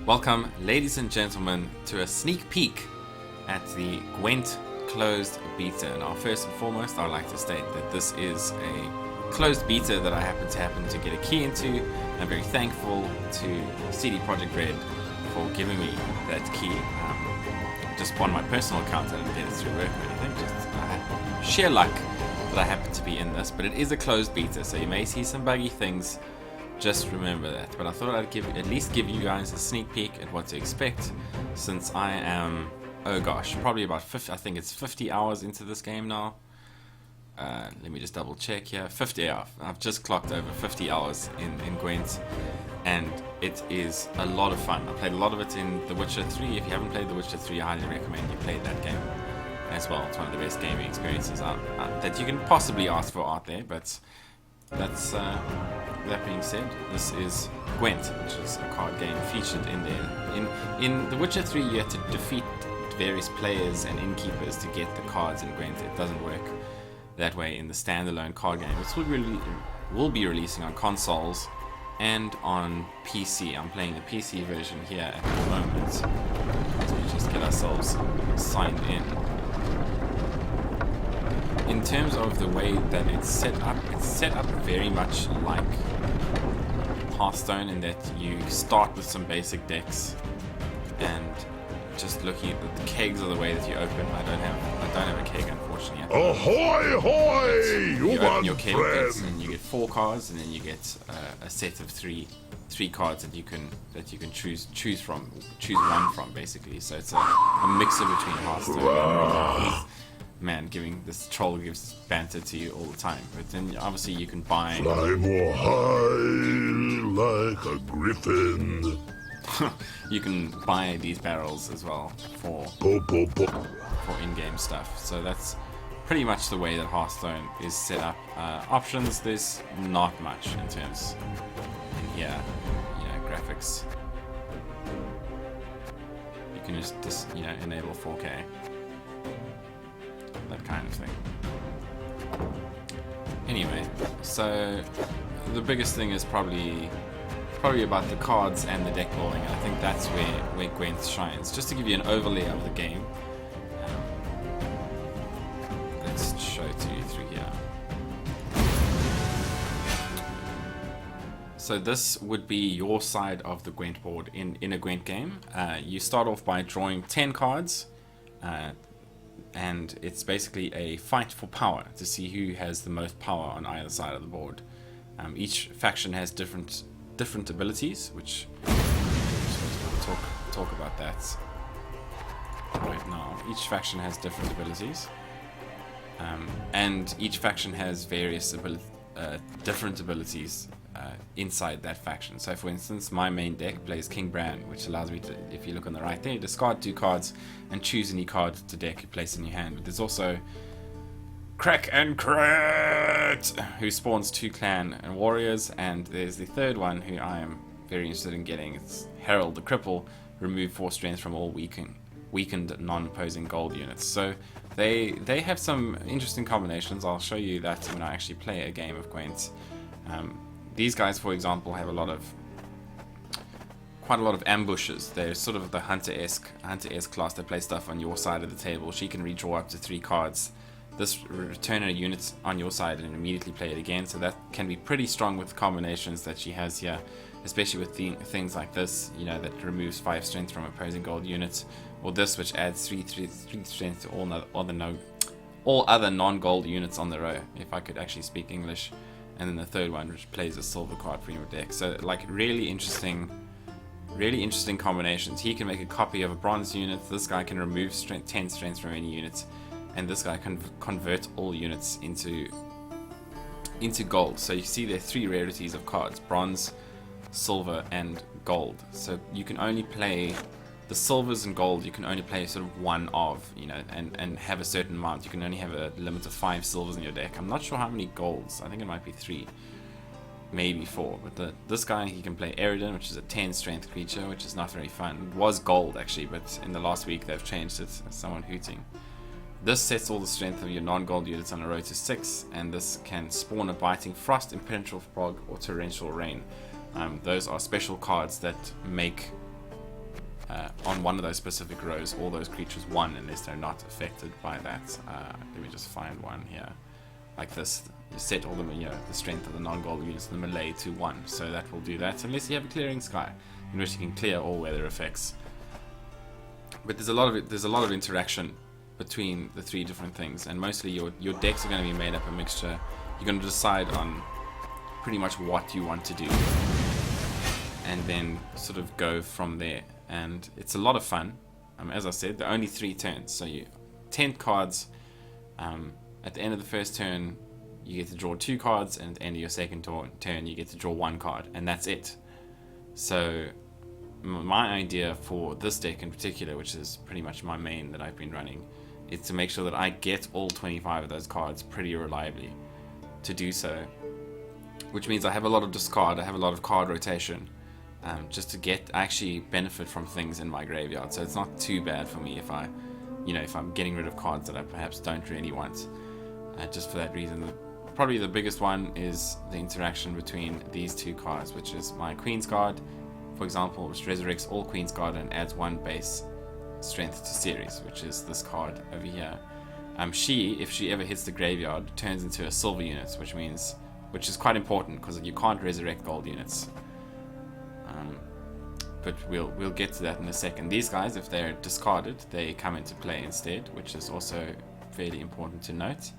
Welcome, ladies and gentlemen, to a sneak peek at the Gwent closed beta. Now, first and foremost, I'd like to state that this is a closed beta that I happen to get a key into. I'm very thankful to CD Projekt Red for giving me that key. Just on my personal account, I didn't get it through work or anything. Just sheer luck that I happen to be in this, but it is a closed beta, so you may see some buggy things. Just remember that. But I thought I'd at least give you guys a sneak peek at what to expect, since I am, oh gosh, probably about 50, I think it's 50 hours into this game now. Let me just double check here. 50 hours. I've just clocked over 50 hours in Gwent, and it is a lot of fun. I played a lot of it in The Witcher 3. If you haven't played The Witcher 3, I highly recommend you play that game as well. It's one of the best gaming experiences that you can possibly ask for out there. But that's that being said, this is Gwent, which is a card game featured in there. In The Witcher 3, you have to defeat various players and innkeepers to get the cards in Gwent. It doesn't work that way in the standalone card game. This will be releasing on consoles and on PC. I'm playing the PC version here at the moment. So we just get ourselves signed in. In terms of the way that it's set up very much like Hearthstone, in that you start with some basic decks, and just looking at the kegs are the way that you open. I don't have a keg, unfortunately. Ahoy, hoy! You open your keg decks, and you get 4 cards, and then you get a set of three cards that you can choose one from, basically. So it's a mixer between Hearthstone and man, this troll gives banter to you all the time. But then obviously you can buy. Fly more high like a griffin. You can buy these barrels as well for in-game stuff. So that's pretty much the way that Hearthstone is set up. Options, there's not much in terms in here, graphics. You can just enable 4K. That kind of thing. Anyway, so the biggest thing is probably about the cards and the deck building. I think that's where Gwent shines. Just to give you an overlay of the game, let's show it to you through here. So this would be your side of the Gwent board in a Gwent game. You start off by drawing 10 cards. And it's basically a fight for power to see who has the most power on either side of the board. Each faction has different abilities, which we'll talk about that right now. Each faction has different abilities, and each faction has various different abilities inside that faction. So for instance, my main deck plays King Bran, which allows me to, if you look on the right there, discard 2 cards and choose any card to deck you place in your hand. But there's also Crack and Crit, who spawns 2 clan and warriors, and there's the third one who I am very interested in getting. It's Herald the Cripple, remove 4 strength from all weakened non-opposing gold units. So they have some interesting combinations. I'll show you that when I actually play a game of Gwent. These guys, for example, have quite a lot of ambushes. They're sort of the hunter-esque class that play stuff on your side of the table. She can redraw up to 3 cards. This return a unit on your side and immediately play it again. So that can be pretty strong with the combinations that she has here, especially with things like this, that removes 5 strength from opposing gold units, or this, which adds 3 strength to all other non-gold units on the row. If I could actually speak English. And then the third one, which plays a silver card for your deck. So like really interesting combinations. He can make a copy of a bronze unit. This guy can remove 10 strength from any unit, and this guy can convert all units into gold. So you see there are 3 rarities of cards: bronze, silver, and gold. So you can only play the silvers and gold. You can only play sort of one of, and have a certain amount. You can only have a limit of 5 silvers in your deck. I'm not sure how many golds. I think it might be 3, maybe 4. But this guy, he can play Eridan, which is a 10 strength creature, which is not very fun. It was gold actually, but in the last week they've changed it. Someone hooting. This sets all the strength of your non-gold units on a row to 6, and this can spawn a Biting Frost, Impenetrable Fog, or Torrential Rain. Those are special cards that make on one of those specific rows, all those creatures 1 unless they're not affected by that. Let me just find one here. Like this, you set all the strength of the non-gold units in the melee to 1, so that will do that, unless you have a clearing sky, in which you can clear all weather effects. But there's a lot of interaction between the 3 different things, and mostly your decks are going to be made up a mixture. You're going to decide on pretty much what you want to do, and then sort of go from there. And it's a lot of fun. As I said, there are only 3 turns, so 10 cards. At the end of the first turn, you get to draw 2 cards, and at the end of your second turn, you get to draw 1 card, and that's it. So my idea for this deck in particular, which is pretty much my main that I've been running, is to make sure that I get all 25 of those cards pretty reliably. To do so, which means I have a lot of discard, I have a lot of card rotation, just to actually benefit from things in my graveyard. So it's not too bad for me if I'm getting rid of cards that I perhaps don't really want. Just for that reason, probably the biggest one is the interaction between these 2 cards, which is my Queen's Guard, for example, which resurrects all Queen's Guard and adds 1 base strength to series, which is this card over here. If she ever hits the graveyard, turns into a silver unit, which is quite important because you can't resurrect gold units. But we'll get to that in a second. These guys, if they're discarded, they come into play instead, which is also fairly important to note.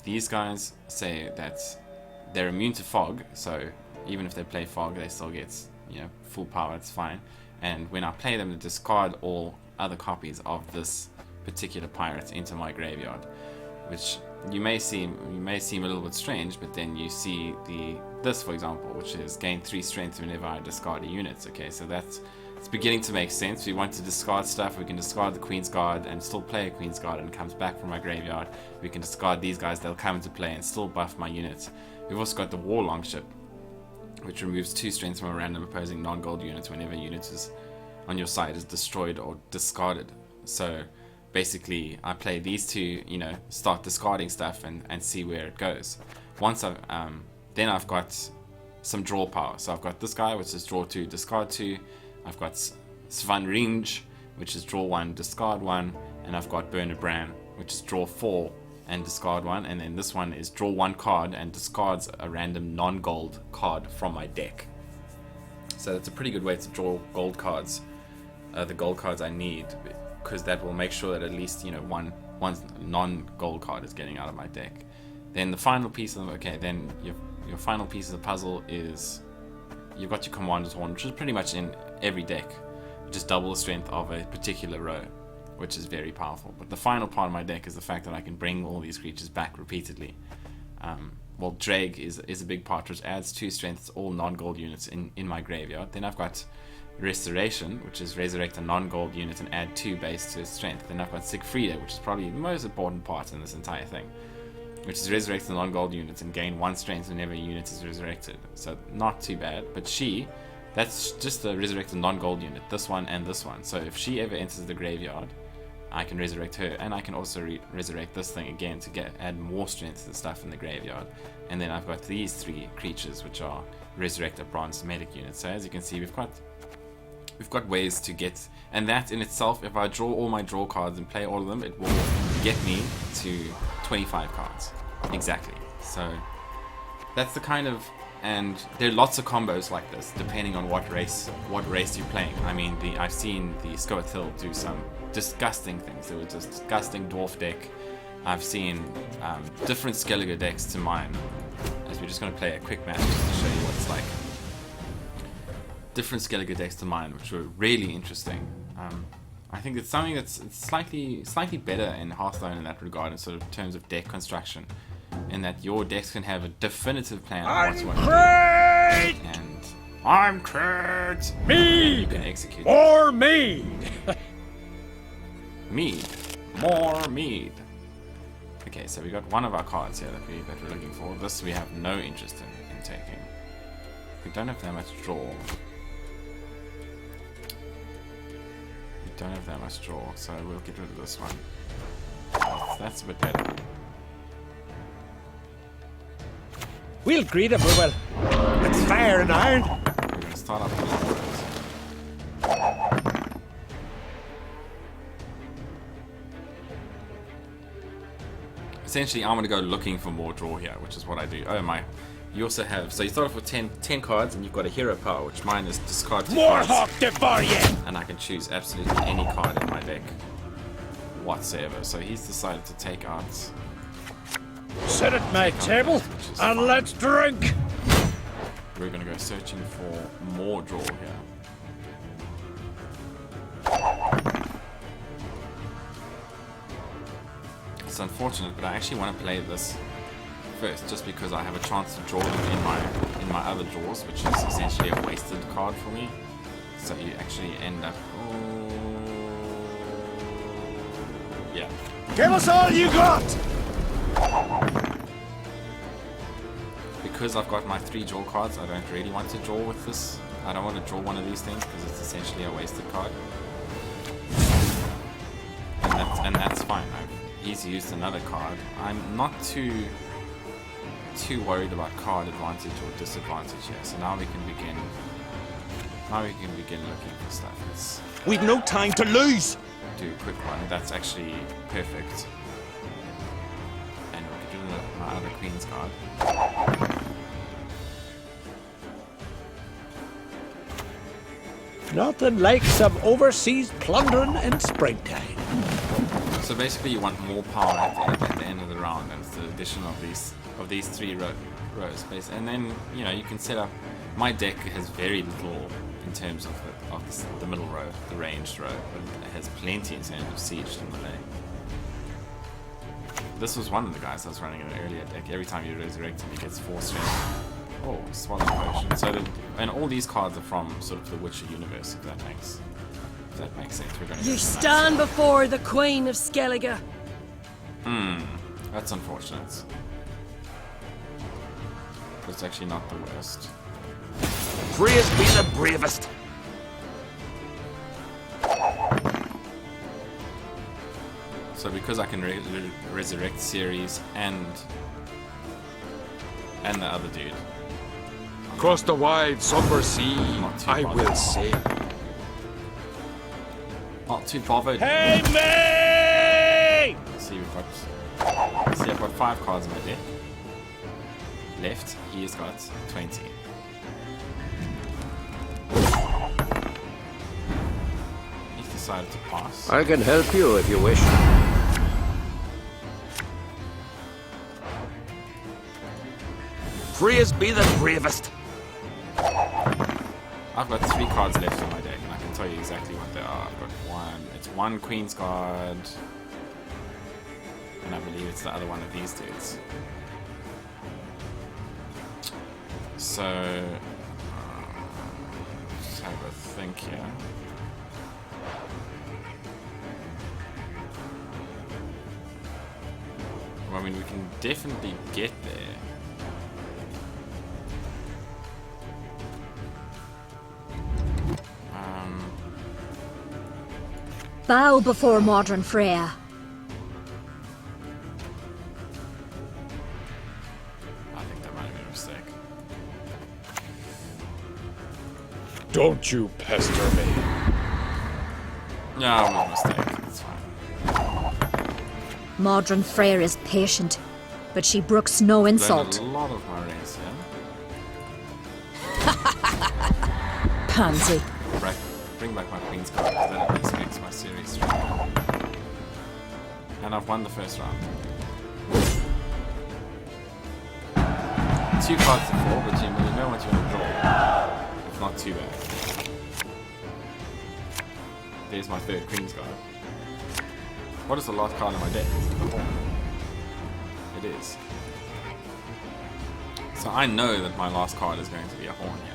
These guys say that they're immune to fog, so even if they play fog, they still get full power. It's fine. And when I play them, they discard all other copies of this particular pirate into my graveyard, which may seem a little bit strange, but then you see this, for example, which is gain 3 strength whenever I discard a unit. Okay, so it's beginning to make sense. We want to discard stuff. We can discard the Queen's Guard and still play a Queen's Guard, and it comes back from my graveyard. We can discard these guys, they'll come into play and still buff my units. We've also got the War Longship, which removes 2 strength from a random opposing non-gold unit whenever a unit is on your side is destroyed or discarded. So basically I play these 2, start discarding stuff and see where it goes. Once then I've got some draw power. So I've got this guy, which is draw 2, discard 2. I've got Svan Ringe, which is draw 1, discard 1, and I've got Burner Bran, which is draw 4 and discard 1, and then this one is draw 1 card and discards a random non-gold card from my deck. So that's a pretty good way to draw gold cards, the gold cards I need, because that will make sure that at least one non-gold card is getting out of my deck. Then the final piece of then your final piece of the puzzle is you've got your Commander's Horn, which is pretty much in every deck, just double the strength of a particular row, which is very powerful. But the final part of my deck is the fact that I can bring all these creatures back repeatedly. Dreg is a big part, which adds 2 strength to all non-gold units in my graveyard. Then I've got Restoration, which is resurrect a non-gold unit and add 2 base to its strength. Then I've got Sigfrida, which is probably the most important part in this entire thing, which is resurrect the non-gold units and gain 1 strength whenever a unit is resurrected. So not too bad, but that's just the resurrected non-gold unit, this one and this one. So if she ever enters the graveyard, I can resurrect her, and I can also resurrect this thing again to add more strength to the stuff in the graveyard. And then I've got these 3 creatures, which are resurrect a bronze medic unit. So as you can see, we've got ways to get, and that in itself, if I draw all my draw cards and play all of them, it will get me to 25 cards exactly. So that's the kind of, and there are lots of combos like this depending on what race you're playing. I mean, I've seen the Scoathil do some disgusting things. There was this disgusting dwarf deck. I've seen different Skellige decks to mine, as we're just going to play a quick match just to show you what it's like. Different Skellige decks to mine, which were really interesting. I think it's something that's slightly better in Hearthstone in that regard, in sort of terms of deck construction, in that your decks can have a definitive plan of what's what to do. And I'm Kurt! Mead! You can execute More mead! Mead. More mead. Okay, so we got one of our cards here that we're looking for. This we have no interest in taking. We don't have that much draw. Don't have that much draw, so we'll get rid of this one. That's a bit better. We'll greet him, we will. It's fire and iron. We're going to start up with essentially I'm gonna go looking for more draw here, which is what I do. Oh my. You also have, so you start off with 10 cards, and you've got a hero power, which mine is discard 2 cards. Warhawk Devarian! And I can choose absolutely any card in my deck whatsoever. So he's decided to take out. Sit at my table and let's drink! We're gonna go searching for more draw here. It's unfortunate, but I actually want to play this first, just because I have a chance to draw them in my other draws, which is essentially a wasted card for me. So you actually end up. Yeah. Give us all you got! Because I've got my 3 draw cards, I don't really want to draw with this. I don't want to draw one of these things because it's essentially a wasted card. And that's fine. He's used another card. I'm not too worried about card advantage or disadvantage here. So now we can begin. Looking for stuff. Let's We've no time to lose! do a quick one. That's actually perfect. And we can do my other Queen's card. Nothing like some overseas plundering in springtime. So basically, you want more power at the end of the round, and it's the addition of these 3 rows. And then you can set up. My deck has very little in terms of the middle row, the ranged row, but it has plenty in terms of siege and melee. This was one of the guys I was running in an earlier deck. Every time you resurrect him, he gets 4 strength. Oh, swallow potion. So and all these cards are from sort of the Witcher universe, if that makes sense. We're going to You stand before the Queen of Skellige. That's unfortunate. But it's actually not the worst. Praise be the bravest! So because I can resurrect Ceres and the other dude. Across the wide, somber sea, Not too I bothered. will sail. Not too bothered. Hey, me! See, I've got 5 cards in my deck. Left, he has got 20. He's decided to pass. I can help you if you wish. Praise be the bravest! I've got 3 cards left in my deck, and I can tell you exactly what they are. I've got 1. It's 1 Queen's card, and I believe it's the other one of these dudes. So, just have a think here. Well, I mean, we can definitely get there. Bow before modern Freya. I think that might have been a mistake. Don't you pester me. No, it was a mistake. It's fine. Modern Freya is patient, but she brooks no Learned insult. a lot of my race, Pansy. yeah? Bring back my Queen's card, because that at least makes my series stronger. And I've won the first round. 2 cards to 4, but you know what you want to draw. It's not too bad. There's my 3rd Queen's card. What is the last card in my deck? Is it the horn? It is. So I know that my last card is going to be a horn here.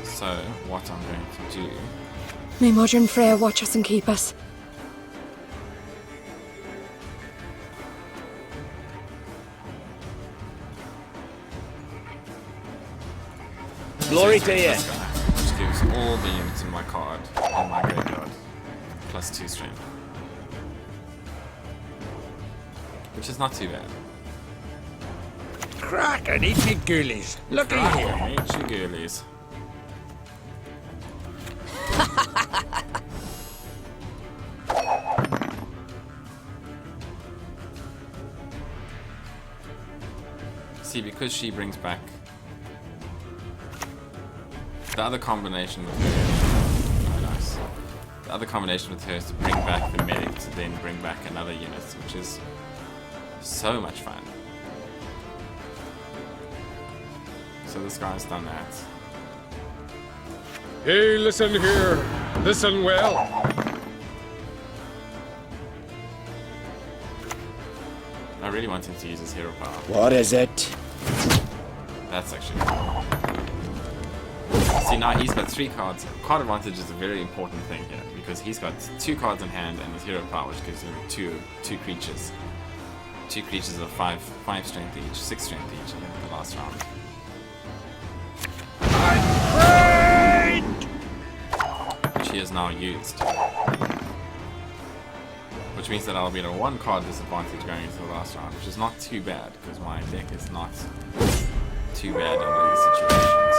So, what I'm going to do... May modern Freya watch us and keep us. Glory to you! This guy, which gives all the units in my card in my graveyard plus 2 strength. Which is not too bad. Crack and eat me ghoulies. Looky here. Ain't you girlies? See, because she brings back the other combination with her. Oh, nice. The other combination with her is to bring back the medic to then bring back another unit, which is so much fun. So this guy's done that. Hey, listen here. Listen well. I really want him to use his hero power. What is it? That's actually cool. See, now he's got 3 cards. Card advantage is a very important thing here because he's got 2 cards in hand and his hero power, which gives him two creatures. 2 creatures of 5 strength each, 6 strength each in the last round. Which he has now used. Which means that I'll be at a 1 card disadvantage going into the last round, which is not too bad because my deck is not too bad under these situations.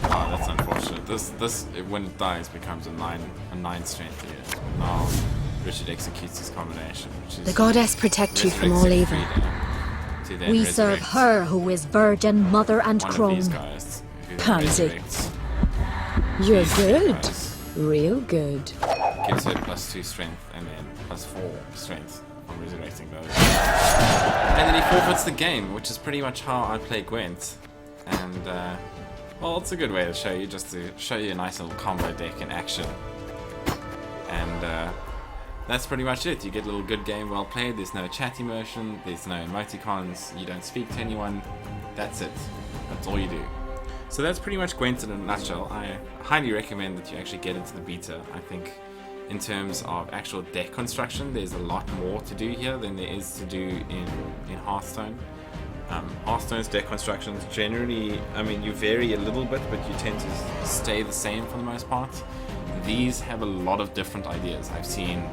Oh, that's unfortunate. This when it dies becomes a 9 strength unit. Now Richard executes his combination, which is The goddess protect you from all evil. We serve her who is virgin, mother, and one of crone. these guys who Pansy. resurrects You're these good. guys. Real good. Gives her +2 strength and then +4 strength from resurrecting those. And then he forfeits the game, which is pretty much how I play Gwent. And, well, it's a good way to show you, just to show you a nice little combo deck in action. And, that's pretty much it. You get a little good game, well played. There's no chat emotion, there's no emoticons, you don't speak to anyone. That's it. That's all you do. So that's pretty much Gwent in a nutshell. I highly recommend that you actually get into the beta. I think in terms of actual deck construction, there's a lot more to do here than there is to do in Hearthstone. Hearthstone's deck constructions generally, I mean, you vary a little bit, but you tend to stay the same for the most part. These have a lot of different ideas. I've seen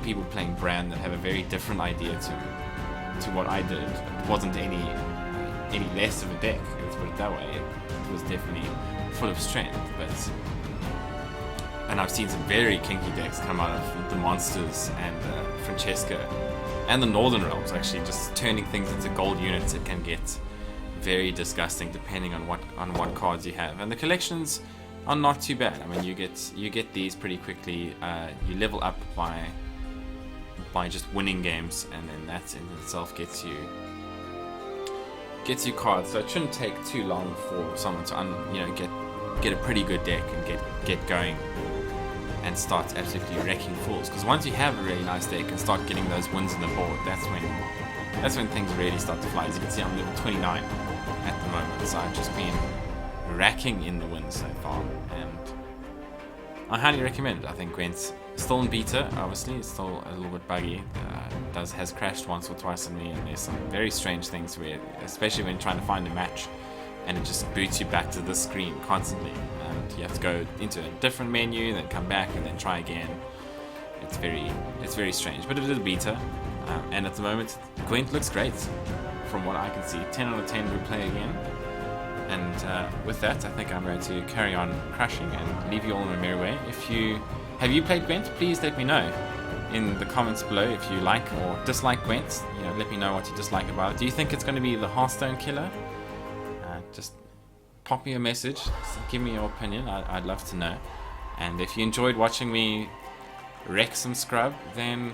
people playing Brand that have a very different idea to what I did. It wasn't any less of a deck, let's put it that way. It was definitely full of strength, and I've seen some very kinky decks come out of the Monsters and Francesca and the Northern Realms, actually, just turning things into gold units. It can get very disgusting depending on what cards you have, and the collections are not too bad. I mean, you get these pretty quickly. You level up by just winning games, and then that in itself gets you cards. So it shouldn't take too long for someone to get a pretty good deck and get going and start absolutely wrecking fools. Because once you have a really nice deck and start getting those wins on the board, that's when things really start to fly. As you can see, I'm level 29 at the moment, so I've just been racking in the wins so far, and I highly recommend it. I think Gwent's still in beta, obviously, it's still a little bit buggy. Has crashed once or twice on me, and there's some very strange things where, especially when trying to find a match, and it just boots you back to this screen constantly, and you have to go into a different menu, then come back, and then try again. It's very strange, but it is a beta, and at the moment, Gwent looks great from what I can see. 10 out of 10 would play again. And with that, I think I'm going to carry on crushing and leave you all in a merry way. Have you played Gwent? Please let me know in the comments below if you like or dislike Gwent. Let me know what you dislike about it. Do you think it's going to be the Hearthstone killer? Just pop me a message. Give me your opinion. I'd love to know. And if you enjoyed watching me wreck some scrub, then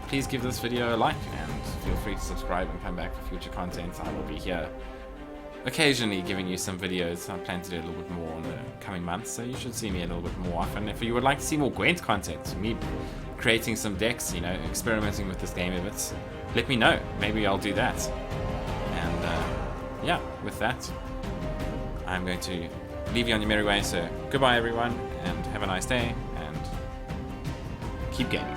please give this video a like and feel free to subscribe and come back for future content. I will be here occasionally giving you some videos. I plan to do a little bit more in the coming months, so you should see me a little bit more often. If you would like to see more Gwent content, me creating some decks, experimenting with this game a bit, let me know. Maybe I'll do that. And yeah, with that, I'm going to leave you on your merry way. So goodbye everyone, and have a nice day, and keep gaming.